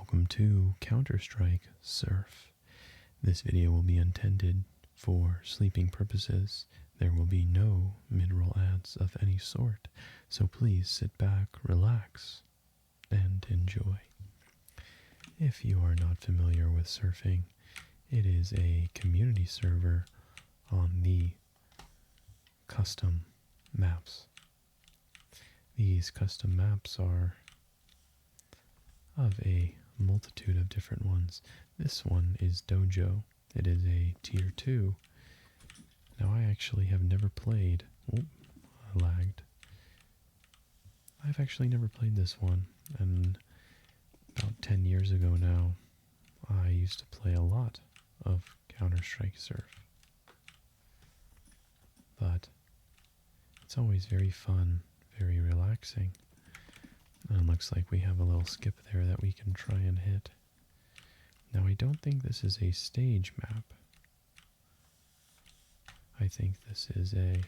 Welcome to Counter-Strike Surf. This video will be intended for sleeping purposes. There will be no mid-roll ads of any sort, so please sit back, relax, and enjoy. If you are not familiar with surfing, it is a community server on the custom maps. These custom maps are of a multitude of different ones. This one is Dojo. It is a tier 2. Now I actually have never played. Oh, I lagged. I've actually never played this one, and about 10 years ago now, I used to play a lot of Counter-Strike Surf. But it's always very fun, very relaxing. And it looks like we have a little skip there that we can try and hit. Now I don't think this is a stage map. I think this is a,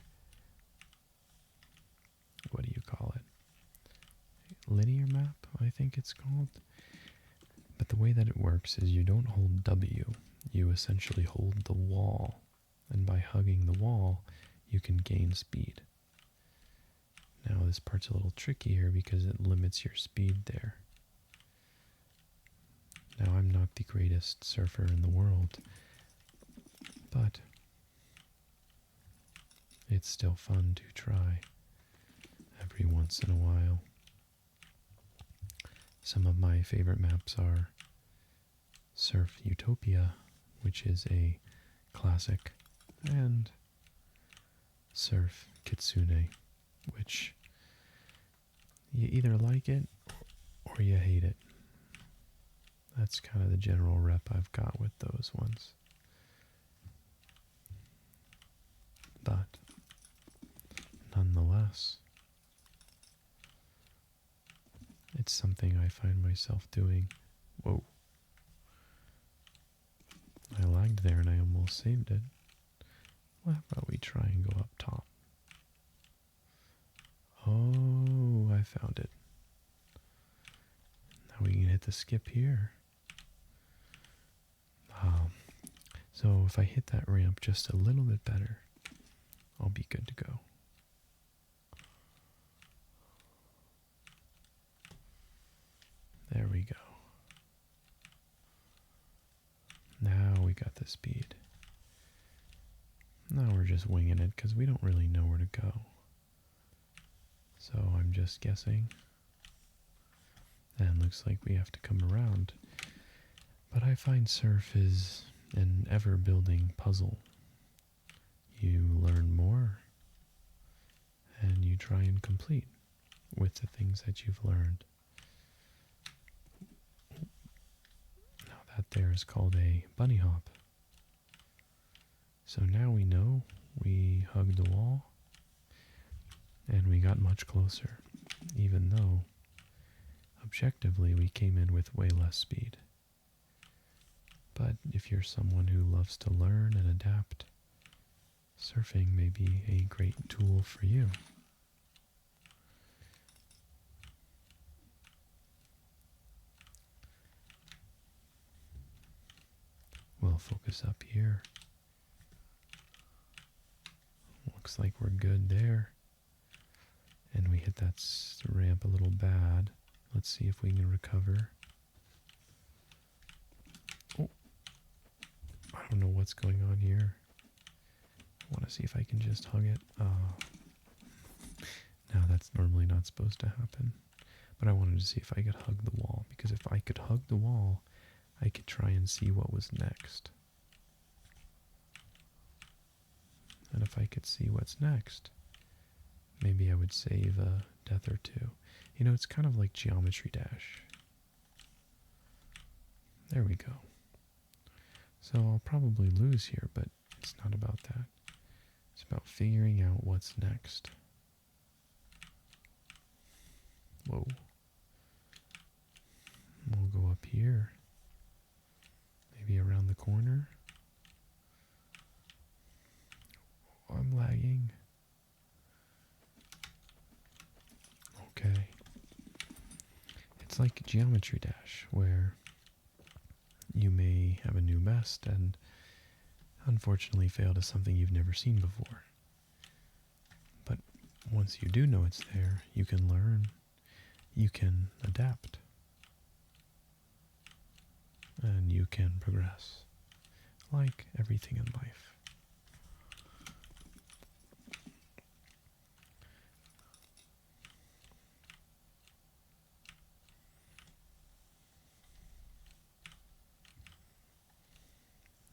what do you call it? Linear map, I think it's called. But the way that it works is you don't hold W, you essentially hold the wall. And by hugging the wall, you can gain speed. Now this part's a little trickier because it limits your speed there. Now I'm not the greatest surfer in the world, but it's still fun to try every once in a while. Some of my favorite maps are Surf Utopia, which is a classic, and Surf Kitsune, which you either like it or you hate it. That's kind of the general rep I've got with those ones. But nonetheless, it's something I find myself doing. Whoa. I lagged there and I almost saved it. Well, how about we try and go up top? Oh, I found it. Now we can hit the skip here. So if I hit that ramp just a little bit better, I'll be good to go. There we go. Now we got the speed. Now we're just winging it because we don't really know where to go. So I'm just guessing. And looks like we have to come around. But I find surf is an ever-building puzzle. You learn more, and you try and complete with the things that you've learned. Now that there is called a bunny hop. So now we know we hugged the wall, and we got much closer, even though objectively we came in with way less speed. But if you're someone who loves to learn and adapt, surfing may be a great tool for you. We'll focus up here. Looks like we're good there. And we hit that ramp a little bad. Let's see if we can recover. Oh, I don't know what's going on here. I want to see if I can just hug it. Now that's normally not supposed to happen. But I wanted to see if I could hug the wall. Because if I could hug the wall, I could try and see what was next. And if I could see what's next, maybe I would save a death or two. You know, it's kind of like Geometry Dash. There we go. So I'll probably lose here, but it's not about that. It's about figuring out what's next. Whoa. We'll go up here. Maybe around the corner. Oh, I'm lagging. Okay. It's like Geometry Dash, where you may have a new best and unfortunately fail to something you've never seen before. But once you do know it's there, you can learn, you can adapt, and you can progress, like everything in life.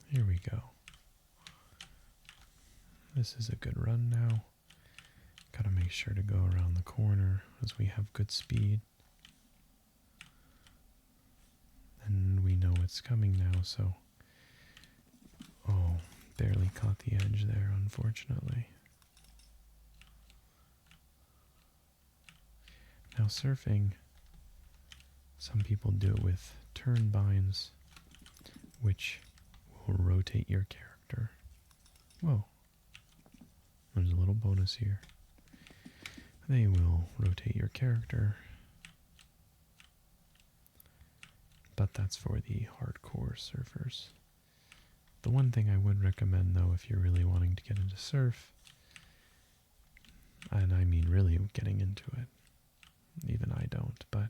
Here we go. This is a good run now. Gotta make sure to go around the corner as we have good speed. And we know it's coming now, so... Oh, barely caught the edge there, unfortunately. Now surfing, some people do it with turn binds, which will rotate your character. Whoa. There's a little bonus here. They will rotate your character, but that's for the hardcore surfers. The one thing I would recommend, though, if you're really wanting to get into surf, and I mean really getting into it, even I don't, but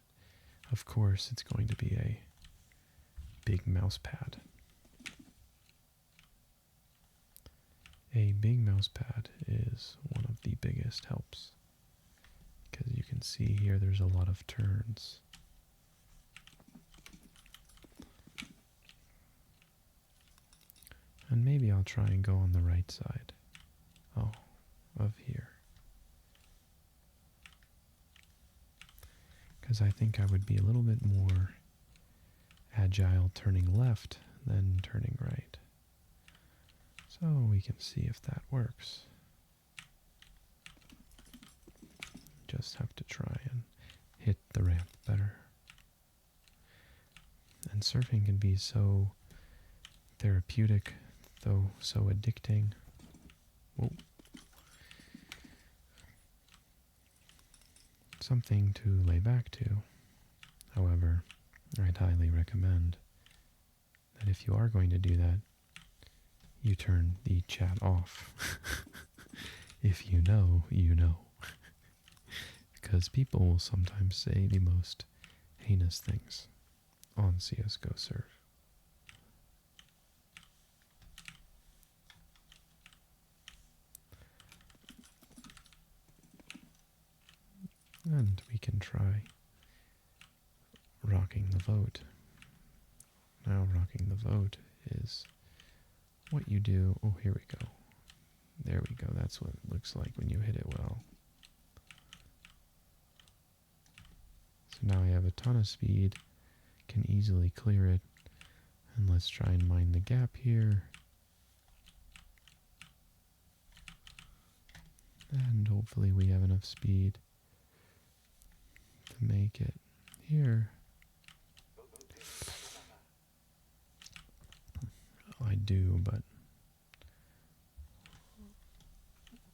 of course it's going to be a big mouse pad. A big mouse pad is one of the biggest helps, because you can see here there's a lot of turns. And maybe I'll try and go on the right side. Oh, of here. Because I think I would be a little bit more agile turning left than turning right. So we can see if that works. Just have to try and hit the ramp better. And surfing can be so therapeutic, though so addicting. Whoa. Something to lay back to. However, I'd highly recommend that if you are going to do that, you turn the chat off. If you know, you know. Because people will sometimes say the most heinous things on CSGO Surf. And we can try rocking the vote. Now rocking the vote is what you do. Oh, here we go. There we go. That's what it looks like when you hit it well. So now I have a ton of speed, can easily clear it, and let's try and mine the gap here. And hopefully we have enough speed to make it here. I do, but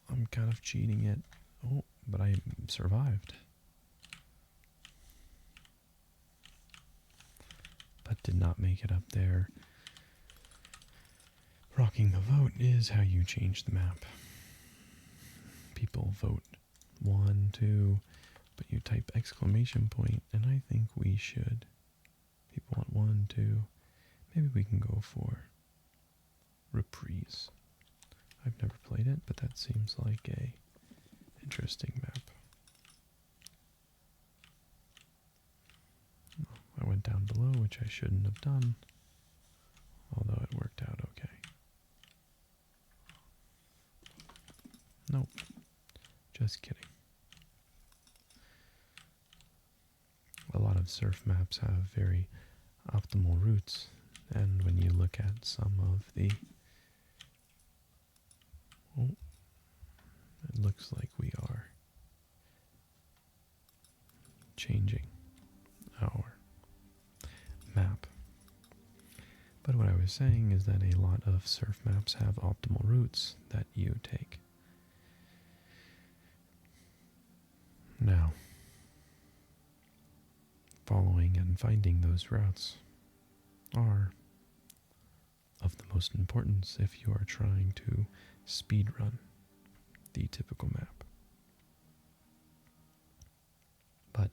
I'm kind of cheating it. Oh, but I survived. But did not make it up there. Rocking the vote is how you change the map. People vote 1, 2, but you type exclamation point, and I think we should. People want 1, 2. Maybe we can go for reprise. I've never played it, but that seems like a interesting map. I went down below, which I shouldn't have done, although it worked out okay. Nope, just kidding. A lot of surf maps have very optimal routes, and when you look at some of the... Oh, it looks like we are changing our map. But what I was saying is that a lot of surf maps have optimal routes that you take. Now, following and finding those routes are of the most importance if you are trying to speedrun the typical map. But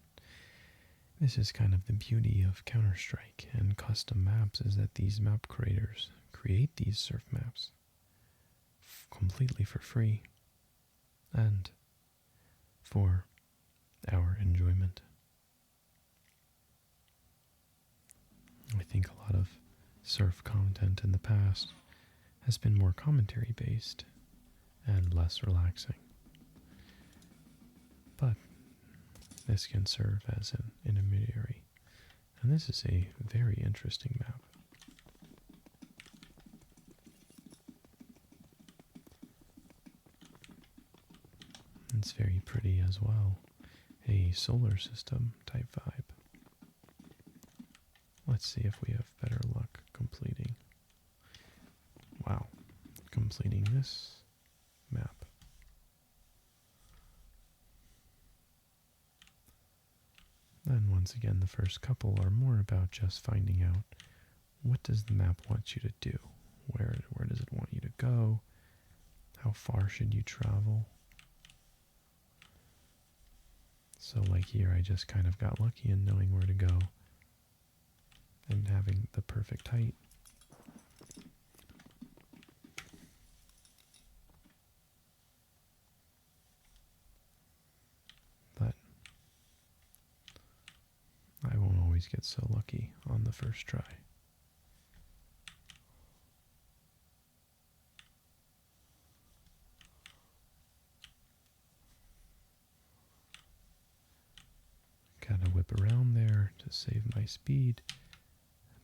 this is kind of the beauty of Counter-Strike and custom maps, is that these map creators create these surf maps completely for free and for our enjoyment. I think a lot of surf content in the past has been more commentary based and less relaxing. But this can serve as an intermediary. And this is a very interesting map. It's very pretty as well. A solar system type vibe. Let's see if we have better luck completing. Wow. Completing this map. And once again, the first couple are more about just finding out what does the map want you to do? Where does it want you to go? How far should you travel? So like here, I just kind of got lucky in knowing where to go and having the perfect height. But I won't always get so lucky on the first try. Gotta whip around there to save my speed.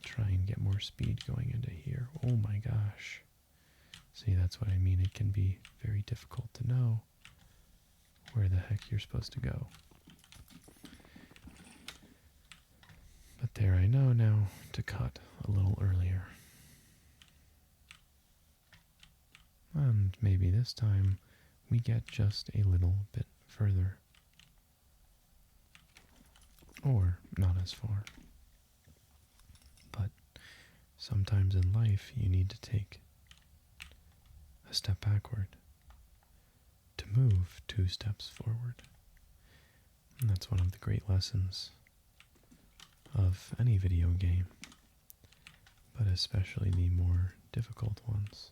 Try and get more speed going into here. Oh my gosh. See, that's what I mean. It can be very difficult to know where the heck you're supposed to go. But there, I know now to cut a little earlier. And maybe this time we get just a little bit further. Or not as far. But sometimes in life you need to take a step backward to move 2 steps forward. And that's one of the great lessons of any video game, but especially the more difficult ones.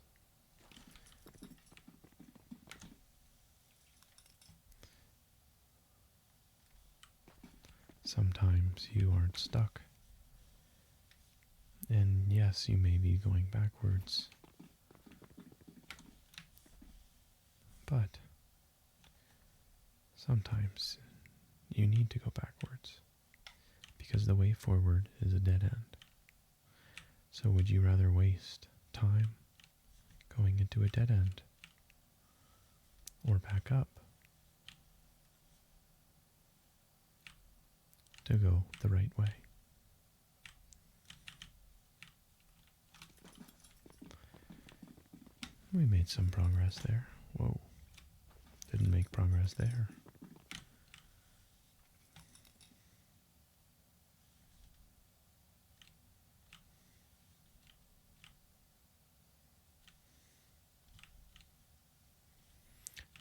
Sometimes you aren't stuck. And yes, you may be going backwards. But sometimes you need to go backwards because the way forward is a dead end. So would you rather waste time going into a dead end or back up to go the right way? We made some progress there. Whoa. Didn't make progress there.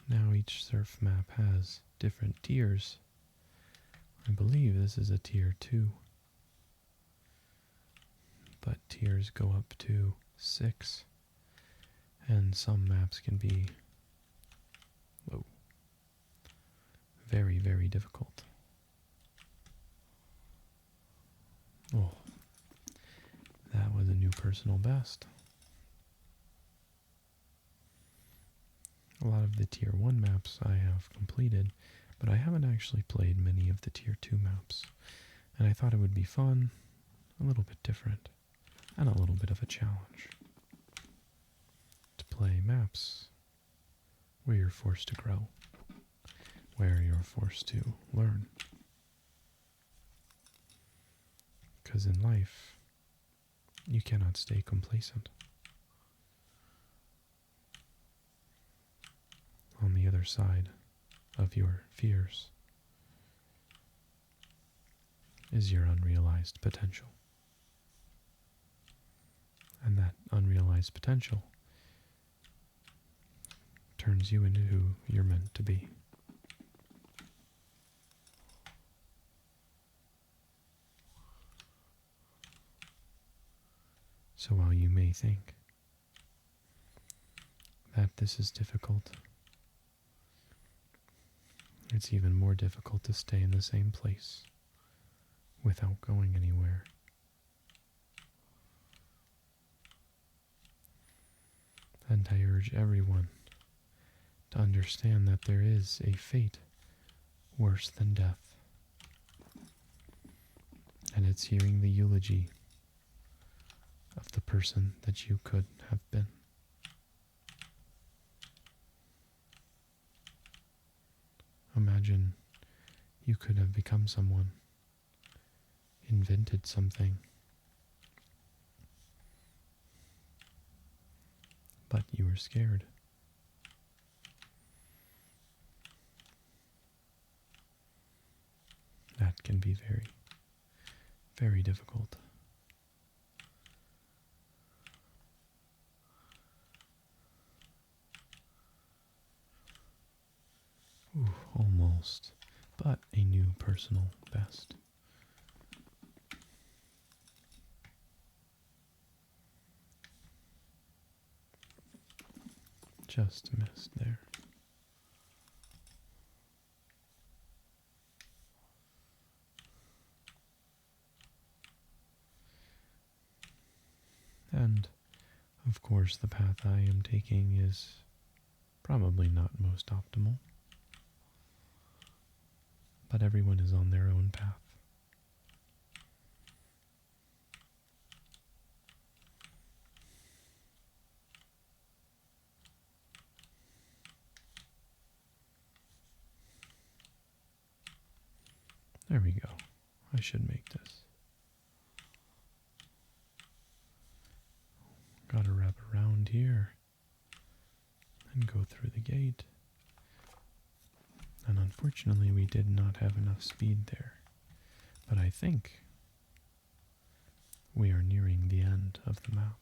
Now each surf map has different tiers. I believe this is a tier 2. But tiers go up to 6. And some maps can be very, very difficult. Oh, that was a new personal best. A lot of the tier 1 maps I have completed, but I haven't actually played many of the tier 2 maps. And I thought it would be fun, a little bit different, and a little bit of a challenge. To play maps where you're forced to grow, where you're forced to learn. Because in life, you cannot stay complacent. On the other side of your fears is your unrealized potential. And that unrealized unrealized potential turns you into who you're meant to be. So while you may think that this is difficult, it's even more difficult to stay in the same place without going anywhere. And I urge everyone to understand that there is a fate worse than death. And it's hearing the eulogy of the person that you could have been. Imagine you could have become someone, invented something, but you were scared. That can be very, very difficult. Ooh, almost, but a new personal best. Just missed there. And, of course, the path I am taking is probably not most optimal. But everyone is on their own path. There we go. I should make this. Gotta wrap around here and go through the gate. And unfortunately we did not have enough speed there. But I think we are nearing the end of the map.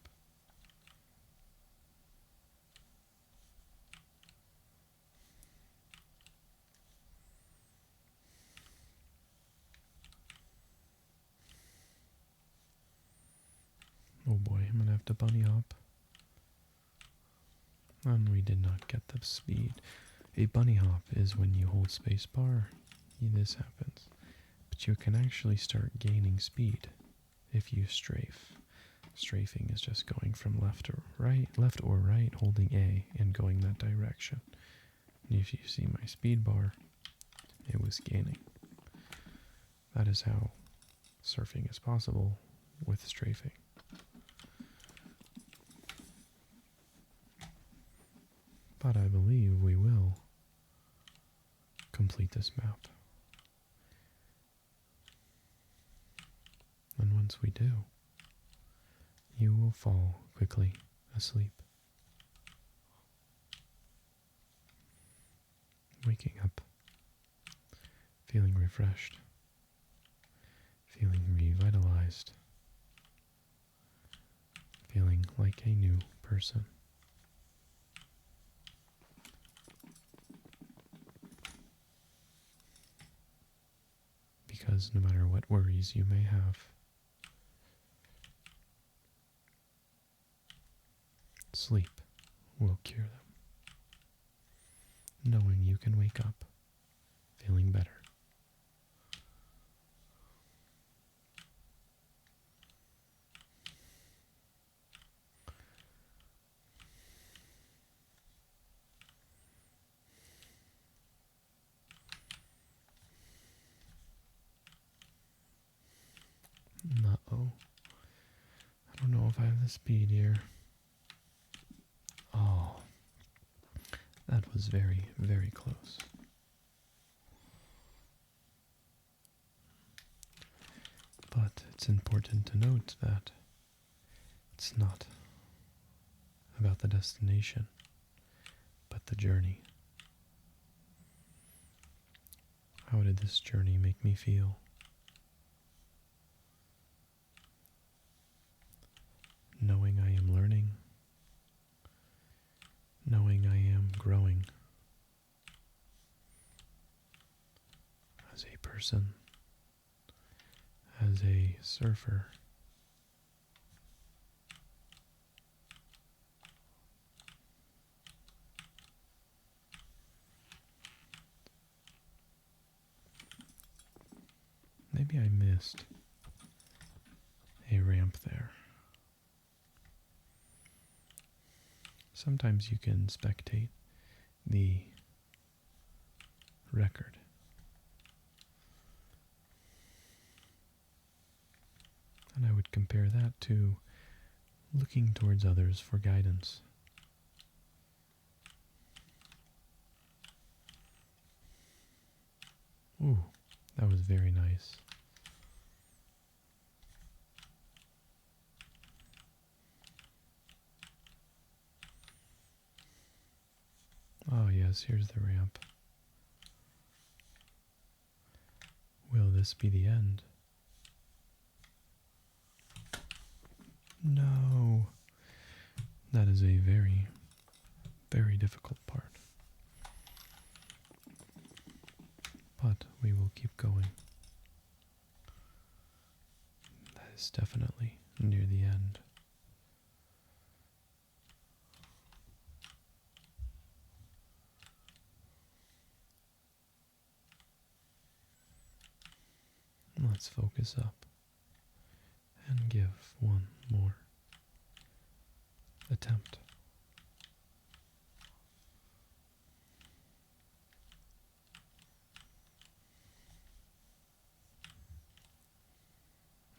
Oh boy, I'm gonna have to bunny hop. And we did not get the speed. A bunny hop is when you hold spacebar, this happens. But you can actually start gaining speed if you strafe. Strafing is just going from left or right, holding A and going that direction. And if you see my speed bar, it was gaining. That is how surfing is possible with strafing. But I believe we will complete this map. And once we do, you will fall quickly asleep. Waking up, feeling refreshed, feeling revitalized, feeling like a new person. Because no matter what worries you may have, sleep will cure them. Knowing you can wake up feeling better. Uh-oh. I don't know if I have the speed here. Oh, that was very, very close. But it's important to note that it's not about the destination, but the journey. How did this journey make me feel? Knowing I am learning as a person, as a surfer. Maybe I missed a ramp there. Sometimes you can spectate the record. And I would compare that to looking towards others for guidance. Ooh, that was very nice. Oh yes, here's the ramp. Will this be the end? No. That is a very, very difficult part. But we will keep going. That is definitely near the end. Let's focus up and give one more attempt.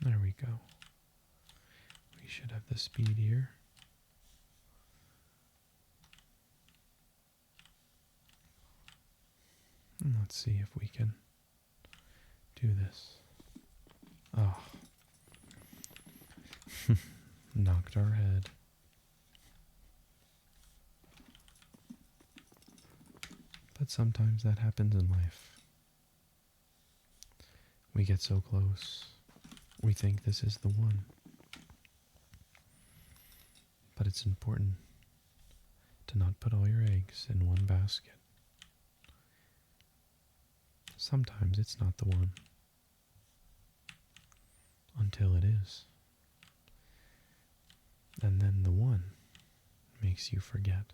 There we go. We should have the speed here. And let's see if we can do this. Oh. Knocked our head. But sometimes that happens in life. We get so close. We think this is the one. But it's important to not put all your eggs in one basket. Sometimes it's not the one. Until it is. And then the one makes you forget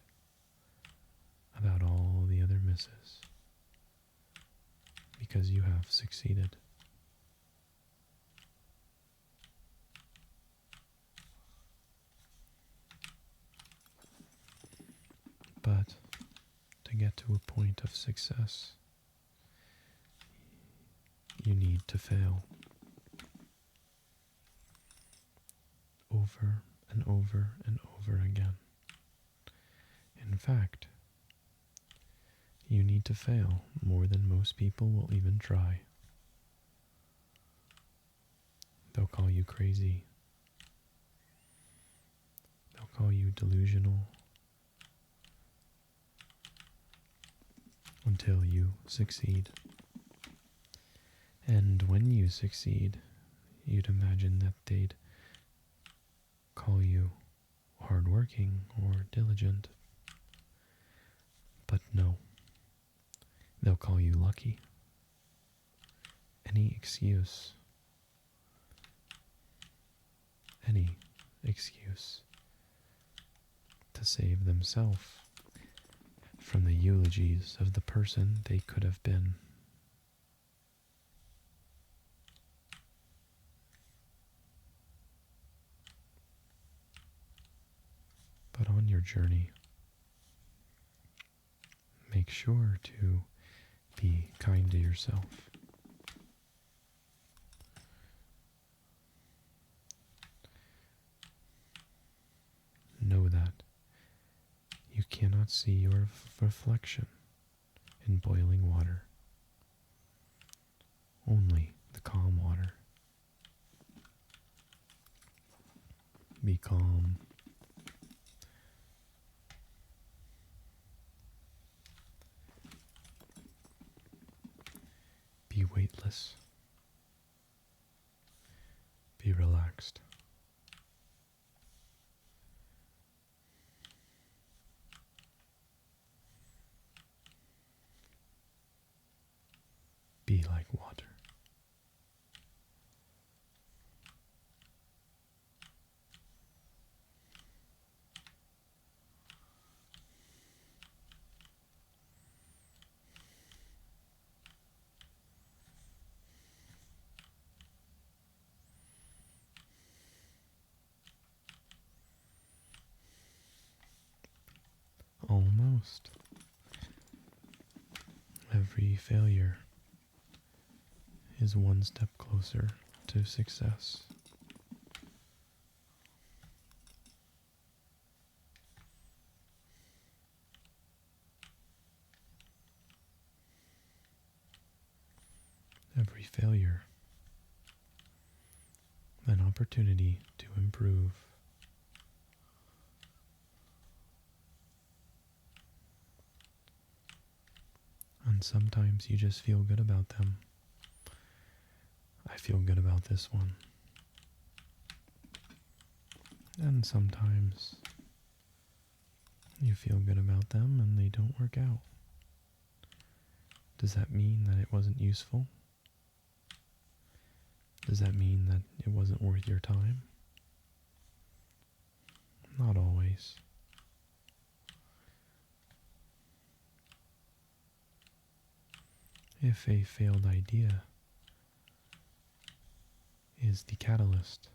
about all the other misses. Because you have succeeded. But to get to a point of success, you need to fail. Over and over and over again. In fact, you need to fail more than most people will even try. They'll call you crazy. They'll call you delusional. Until you succeed. And when you succeed, you'd imagine that they'd call you hardworking or diligent. But no, they'll call you lucky. Any excuse to save themselves from the eulogies of the person they could have been. But on your journey, make sure to be kind to yourself. Know that you cannot see your reflection in boiling water, only the calm water. Be calm. Be weightless. Be relaxed. Be Be like water. Almost. Every failure is one step closer to success. Every failure, an opportunity to improve. And sometimes you just feel good about them. I feel good about this one. And sometimes you feel good about them and they don't work out. Does that mean that it wasn't useful? Does that mean that it wasn't worth your time? Not always. If a failed idea is the catalyst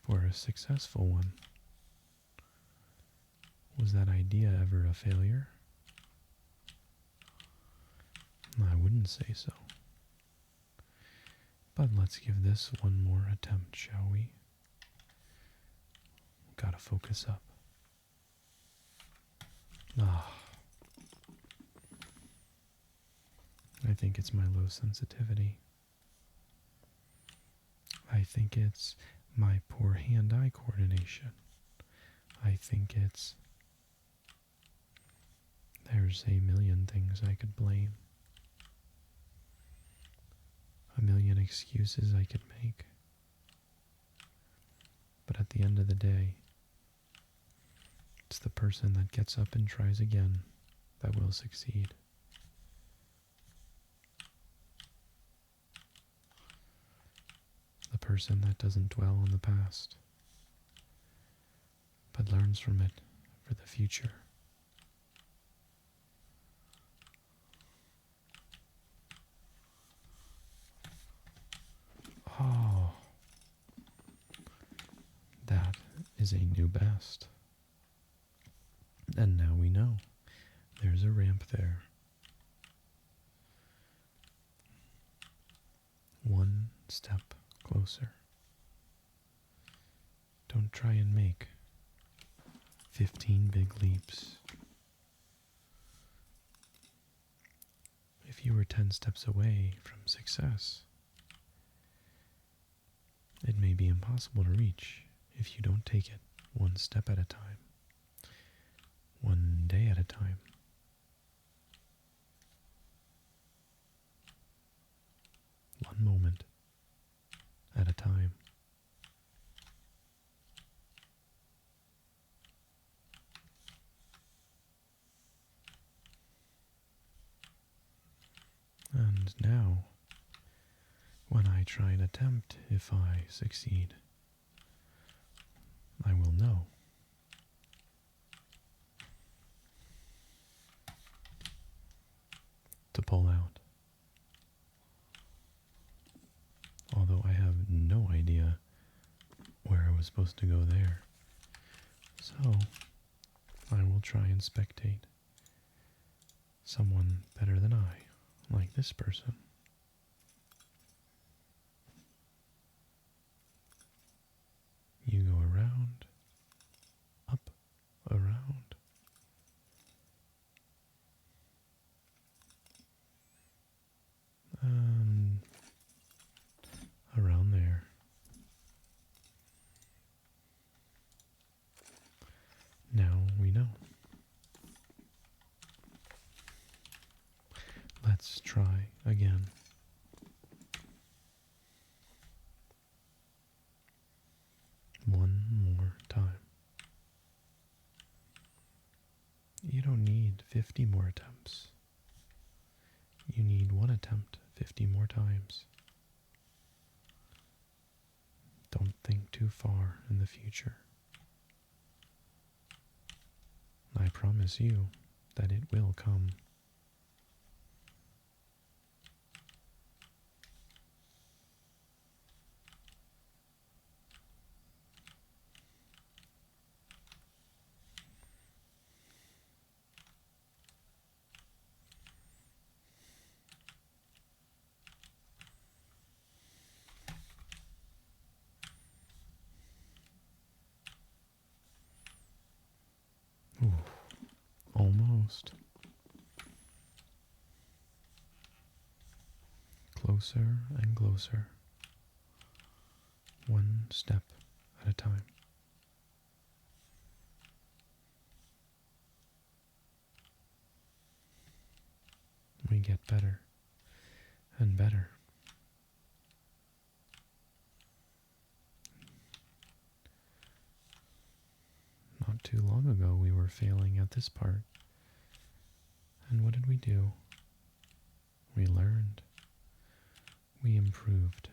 for a successful one, was that idea ever a failure? I wouldn't say so. But let's give this one more attempt, shall we? Gotta focus up. I think it's my low sensitivity. I think it's my poor hand-eye coordination. I think there's a million things I could blame. A million excuses I could make. But at the end of the day, it's the person that gets up and tries again that will succeed. The person that doesn't dwell on the past, but learns from it for the future. Oh, that is a new best. And now we know there's a ramp there. One step closer. Don't try and make 15 big leaps. If you were 10 steps away from success, it may be impossible to reach if you don't take it one step at a time, one day at a time. One moment at a time. And now, when I try and attempt, if I succeed, I will know. To pull out. Although I have no idea where I was supposed to go there. So, I will try and spectate someone better than I, like this person. You go around, up, around. And around there. Now we know. Let's try again. One more time. You don't need 50 more attempts. You need one attempt 50 more times. Don't think too far in the future. I promise you that it will come. Ooh, almost. Closer and closer. One step at a time. We get better and better. Not too long ago we were failing at this part. And what did we do? We learned. We improved.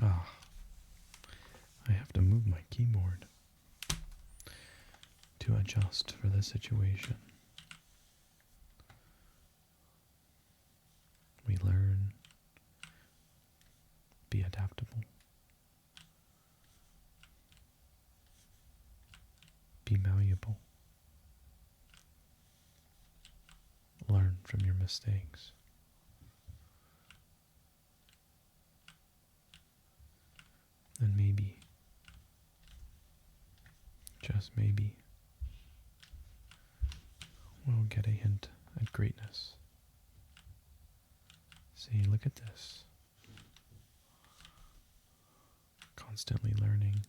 Ah, I have to move my keyboard to adjust for the situation. We learn, be adaptable, be malleable, learn from your mistakes. And maybe, just maybe, we'll get a hint at greatness. See, look at this. Constantly learning.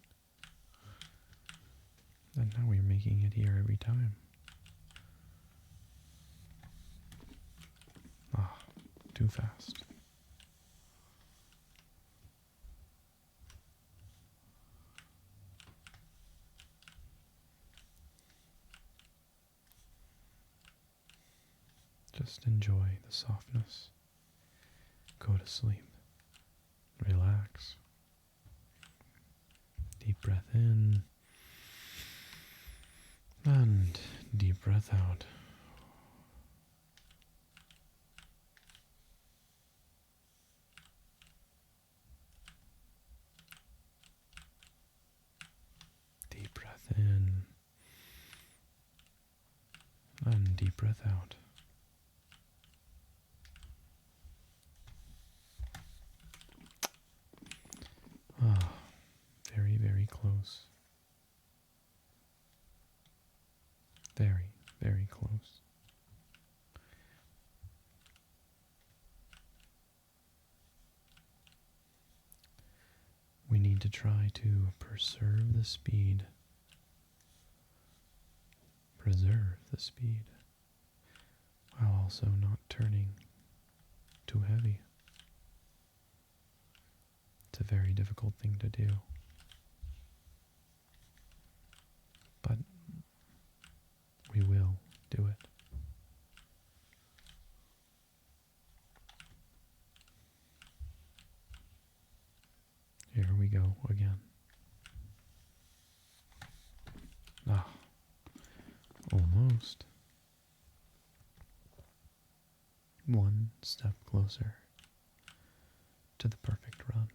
And now we're making it here every time. Ah, too fast. Just enjoy the softness. Go to sleep. Relax. Deep breath in. And deep breath out. Deep breath in. And deep breath out. Ah, very, very close. Very, very close. We need to try to preserve the speed. Preserve the speed, while also not turning too heavy. It's a very difficult thing to do. But we will do it. Here we go again. Ah, almost. One step closer to the perfect run.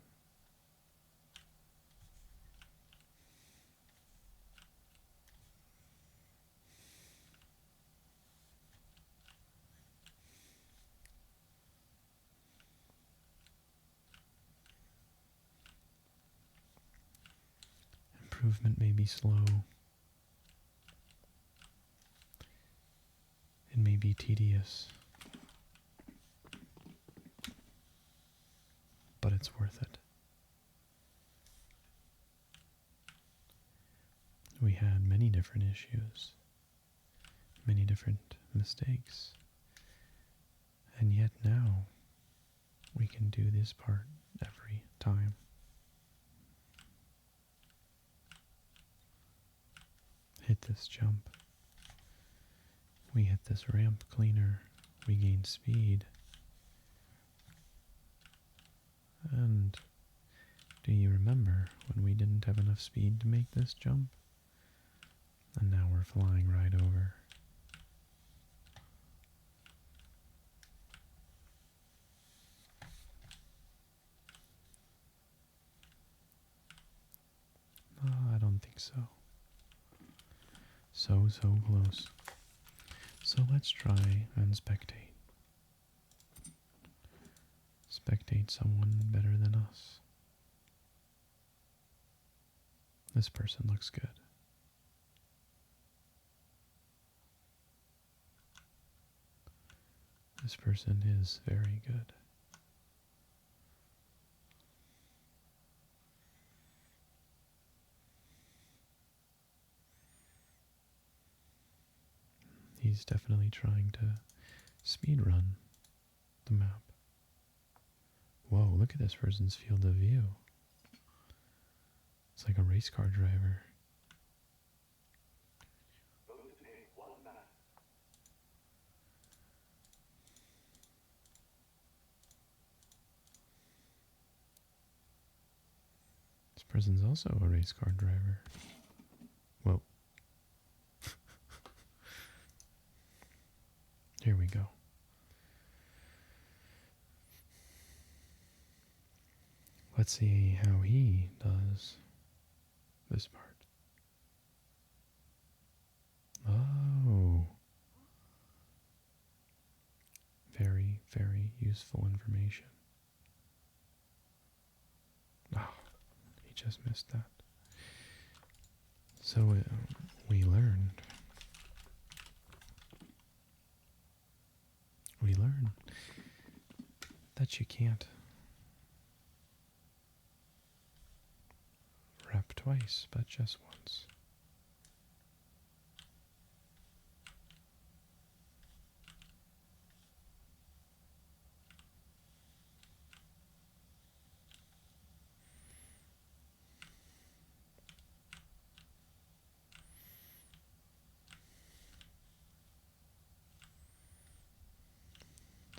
Improvement may be slow. It may be tedious. But it's worth it. We had many different issues, many different mistakes, and yet now we can do this part every time. hit this jump. We hit this ramp cleaner. We gain speed. And do you remember when we didn't have enough speed to make this jump? And now we're flying right over. Oh, I don't think so. So close. So let's try and spectate. Spectate someone better than us. This person looks good. This person is very good. He's definitely trying to speedrun the map. Whoa, look at this person's field of view. It's like a race car driver. This person's also a race car driver. Whoa. Here we go. Let's see how he does this part. Oh. Very, very useful information. Oh, he just missed that. So we learned that you can't rap twice, but just once.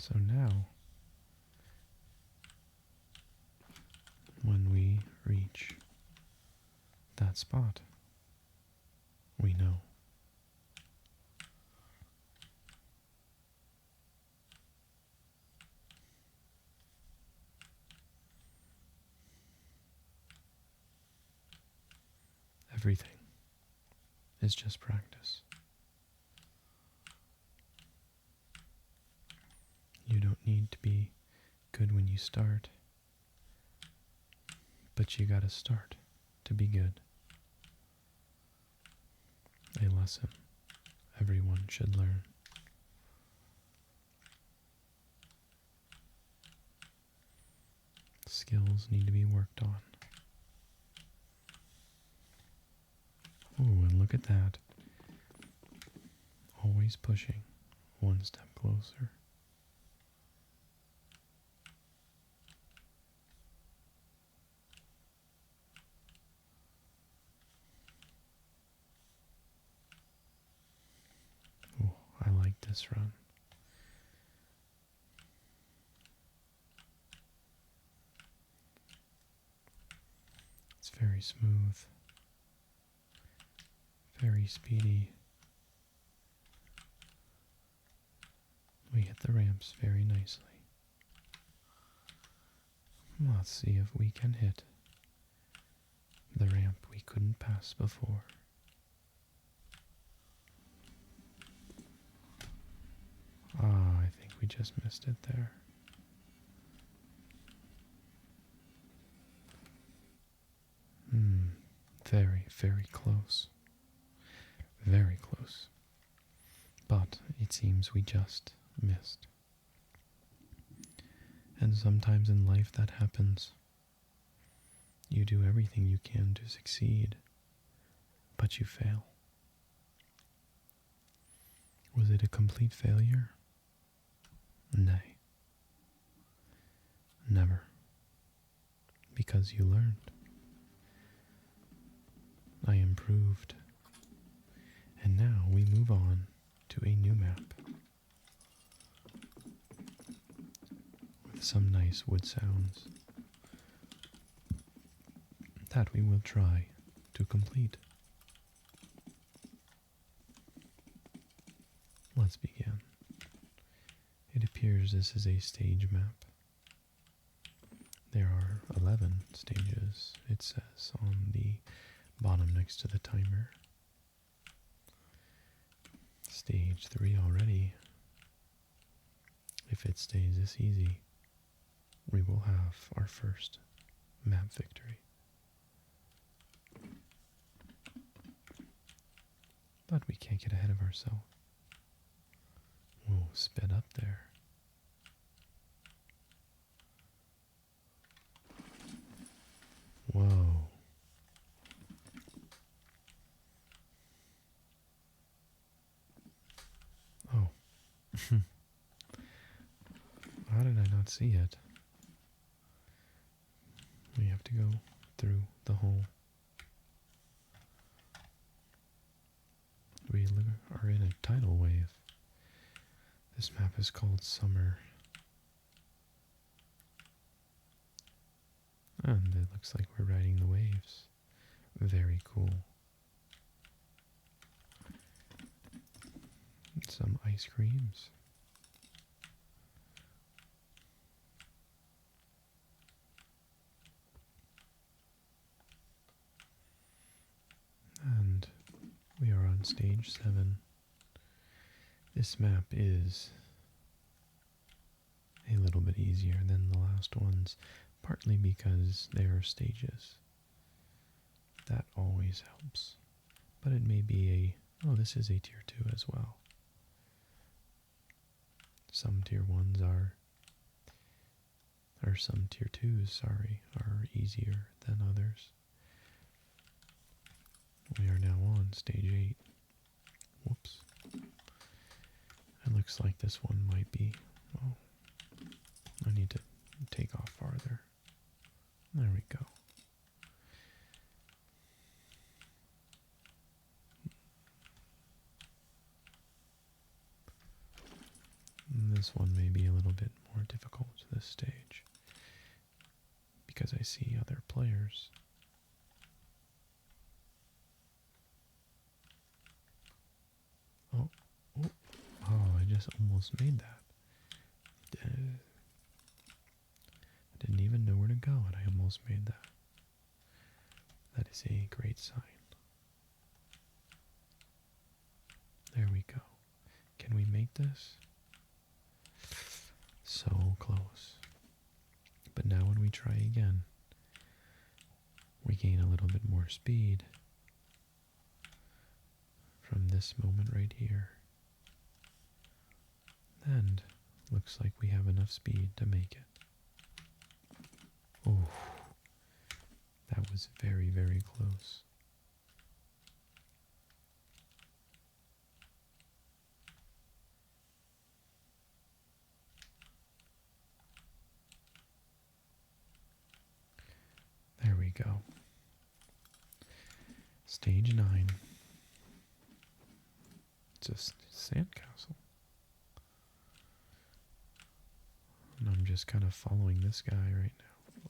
So now, when we reach that spot, we know. Everything is just practice. You don't need to be good when you start, but you gotta start to be good. A lesson everyone should learn. Skills need to be worked on. Ooh, and look at that. Always pushing one step closer. Ooh, I like this run. It's very smooth. Very speedy. We hit the ramps very nicely. Let's see if we can hit the ramp we couldn't pass before. Ah, I think we just missed it there. Very, very close. Very close. But it seems we just missed. And sometimes in life that happens. You do everything you can to succeed, but you fail. Was it a complete failure? Nay. Never. Because you learned. I improved some nice wood sounds that we will try to complete. Let's begin. It appears this is a stage map. There are 11 stages, it says on the bottom next to the timer. Stage 3 already. If it stays this easy, we will have our first map victory. But we can't get ahead of ourselves. Whoa, sped up there. Whoa. Oh. How did I not see it? We have to go through the hole. We are in a tidal wave. This map is called Summer. And it looks like we're riding the waves. Very cool. Some ice creams. And we are on stage 7. This map is a little bit easier than the last ones, partly because there are stages. That always helps. But it may be oh, this is a tier 2 as well. Some tier 1s or some tier 2s, are easier than others. We are now on stage 8. Whoops. It looks like this one might be, oh, I need to take off farther. There we go. This one may be a little bit more difficult, this stage, because I see other players. Oh, I just almost made that. I didn't even know where to go, and I almost made that. That is a great sign. There we go. Can we make this? So close. But now when we try again, we gain a little bit more speed from this moment right here. And looks like we have enough speed to make it. Oh, that was very, very close. There we go. Stage 9. It's a sandcastle. And I'm just kind of following this guy right now.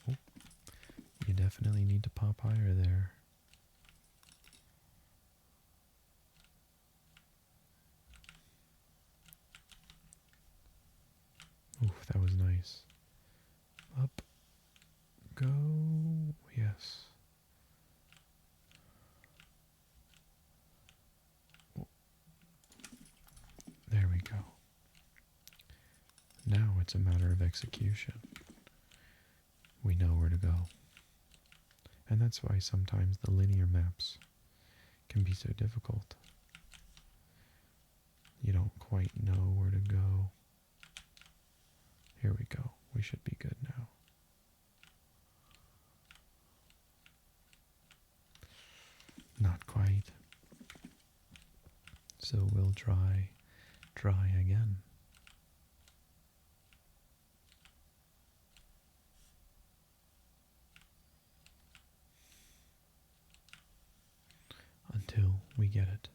Oh, you definitely need to pop higher there. Oof, that was nice. Up. Go. Yes. Oh. There we go. Now it's a matter of execution. We know where to go. And that's why sometimes the linear maps can be so difficult. You don't quite know where to go. Here we go. We should be good now. Not quite. So we'll try again. Until we get it.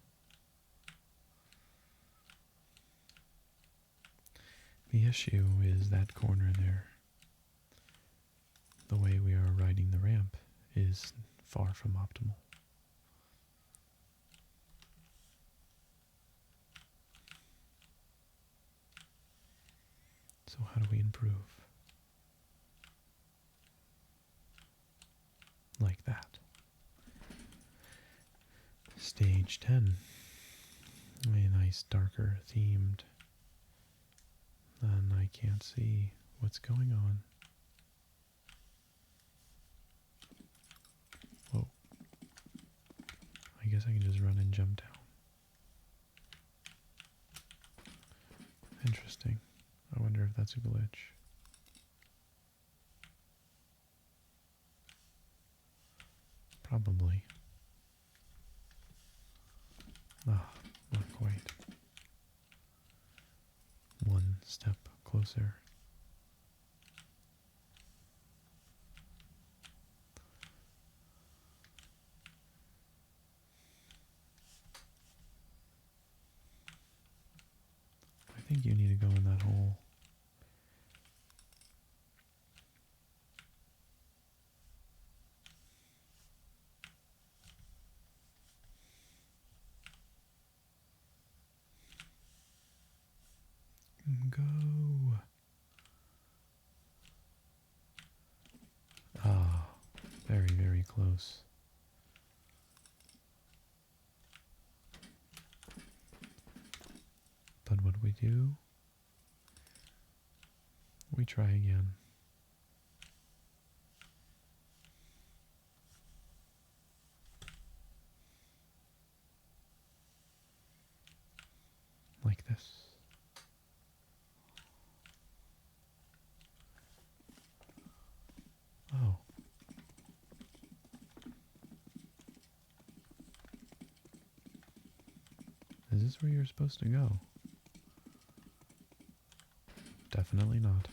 The issue is that corner there. the way we are riding the ramp is far from optimal. So how do we improve? Like that. Stage 10. A nice darker themed. Then I can't see what's going on. Whoa. I guess I can just run and jump down. Interesting. I wonder if that's a glitch. Probably. Ah, not quite. One step closer. I think you need to go in that hole. Go. Ah, very, very close. But what we do, we try again. Like this. Oh. Is this where you're supposed to go? Definitely not.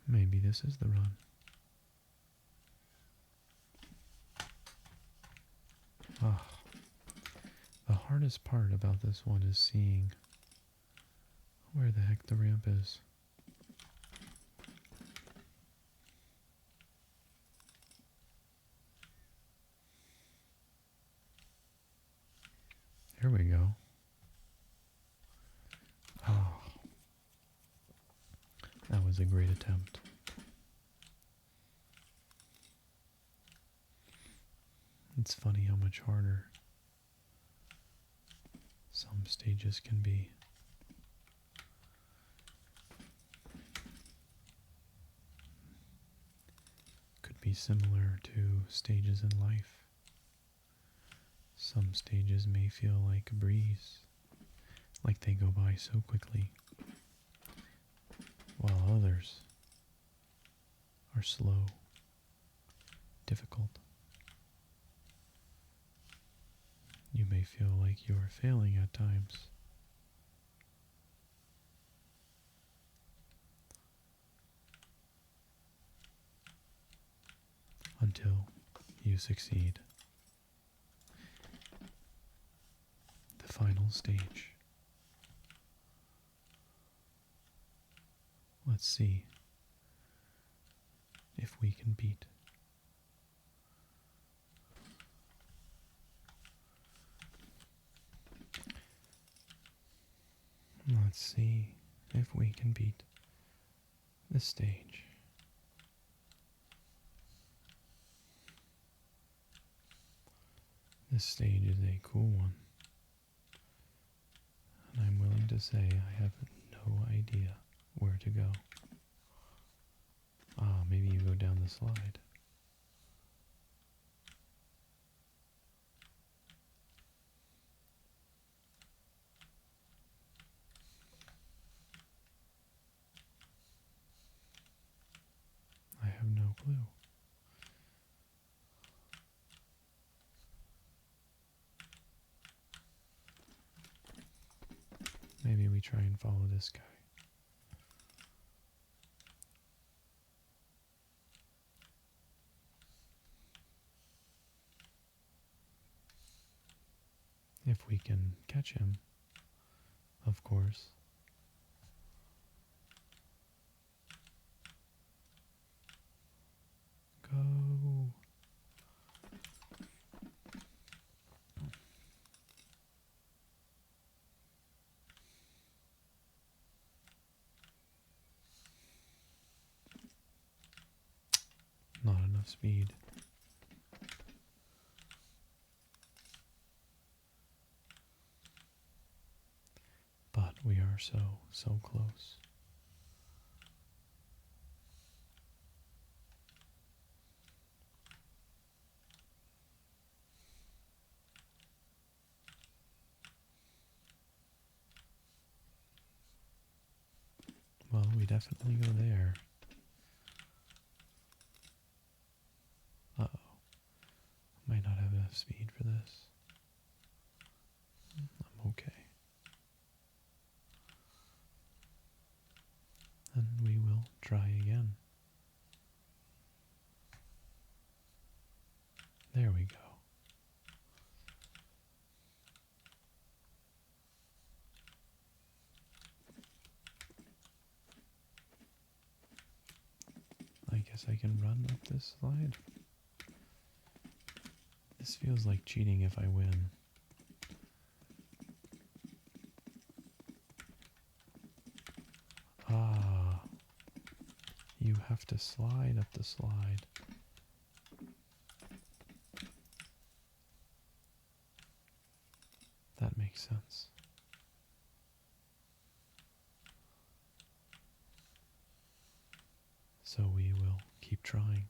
Maybe this is the run. Ah. The hardest part about this one is seeing where the heck the ramp is. Here we go. Oh. That was a great attempt. It's funny how much harder some stages can be. Could be similar to stages in life. Some stages may feel like a breeze, like they go by so quickly, while others are slow, difficult. You may feel like you are failing at times. Until you succeed. The final stage. Let's see if we can beat. Let's see if we can beat this stage. This stage is a cool one, and I'm willing to say I have no idea where to go. Ah, maybe you go down the slide. I have no clue. Maybe we try and follow this guy. If we can catch him, of course. Go. Not enough speed. But we are so close. Well, we definitely go there. Uh-oh. Might not have enough speed for this. I'm okay. And we will try again. There we go. I guess I can run up this slide. This feels like cheating if I win. Ah, you have to slide up the slide. That makes sense. So we will keep trying.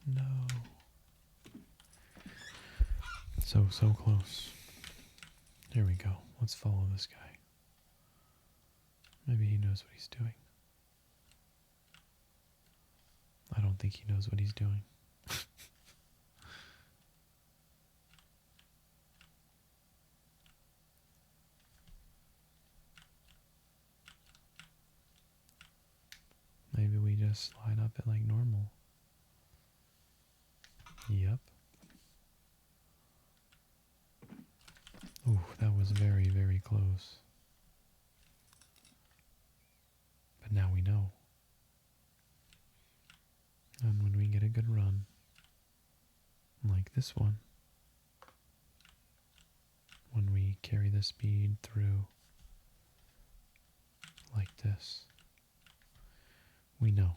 No. So close. There we go. Let's follow this guy. Maybe he knows what he's doing. I don't think he knows what he's doing. Maybe we just slide up it like normal. Yep. Ooh, that was very close. But now we know. And when we get a good run, like this one, when we carry the speed through like this, we know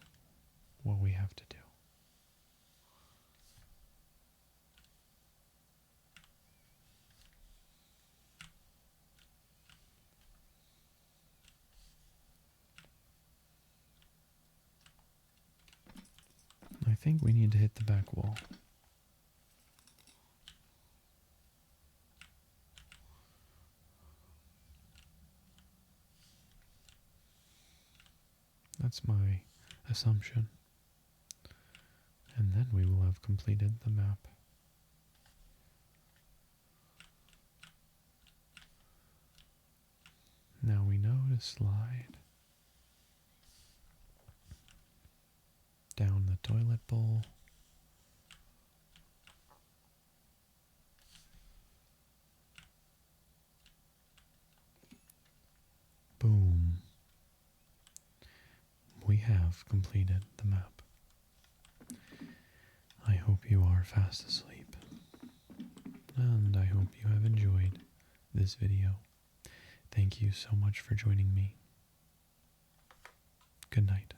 what we have to do. I think we need to hit the back wall. That's my assumption. And then we will have completed the map. Now we know to slide down the toilet bowl. Boom. We have completed the map. I hope you are fast asleep. And I hope you have enjoyed this video. Thank you so much for joining me. Good night.